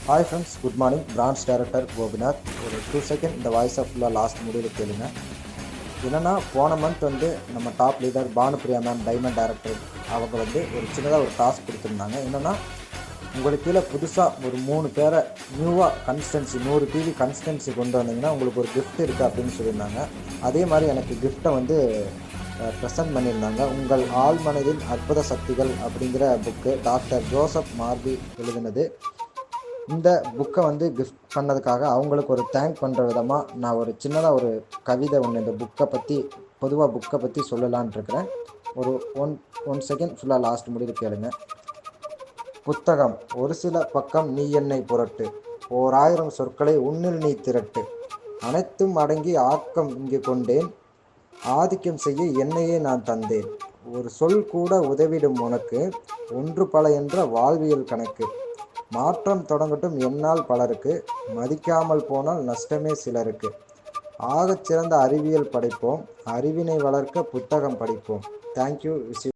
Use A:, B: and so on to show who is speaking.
A: Hi friends, good morning. Branch director Gopinath. ஒரு 2 second இந்த வாய்ஸை ஃபுல்லாக லாஸ்ட் முடிவில் கேளுங்க. என்னென்னா, போன மந்த் நம்ம top leader Bhanupriya ma'am, diamond director, அவங்க ஒரு சின்னதாக ஒரு டாஸ்க் கொடுத்துருந்தாங்க. என்னென்னா, உங்களுக்கு கீழே புதுசாக ஒரு 3 பேரை நியூவாக கன்சிஸ்டன்சி 100 டிவி கன்சிஸ்டன்சி கொண்டு வந்தீங்கன்னா உங்களுக்கு ஒரு கிஃப்ட் இருக்குது அப்படின்னு சொல்லியிருந்தாங்க. அதே மாதிரி எனக்கு கிஃப்ட்டை ப்ரெசன்ட் பண்ணியிருந்தாங்க. உங்கள் ஆள் மனதின் அற்புத சக்திகள் அப்படிங்கிற புக்கு டாக்டர் ஜோசப் மார்பி எழுதினது. இந்த புக்கை கிஃப்ட் பண்ணதுக்காக அவங்களுக்கு ஒரு தேங்க் பண்ணுற விதமாக நான் ஒரு சின்னதாக ஒரு கவிதை இந்த பொதுவாக புக்கை பற்றி சொல்லலான் இருக்கிறேன். ஒரு ஒன் செகண்ட் ஃபுல்லாக லாஸ்ட் முடிவு கேளுங்க. புத்தகம் ஒரு சில பக்கம் நீ என்னை புரட்டு, 1000 சொற்களை உன்னில் நீ திரட்டு, அனைத்தும் அடங்கி ஆக்கம் இங்கு கொண்டேன், ஆதிக்கம் செய்ய என்னையே நான் தந்தேன், ஒரு சொல் கூட உதவிடும் உனக்கு, ஒன்று பல என்ற வாழ்வியல் கணக்கு, மாற்றம் தொடங்கட்டும் என்னால் பலருக்கு, மதிக்காமல் போனால் நஷ்டமே சிலருக்கு, ஆகச்சிறந்த அறிவியல் படைப்போம், அறிவினை வளர்க்க புத்தகம் படிப்போம். தேங்க்யூ.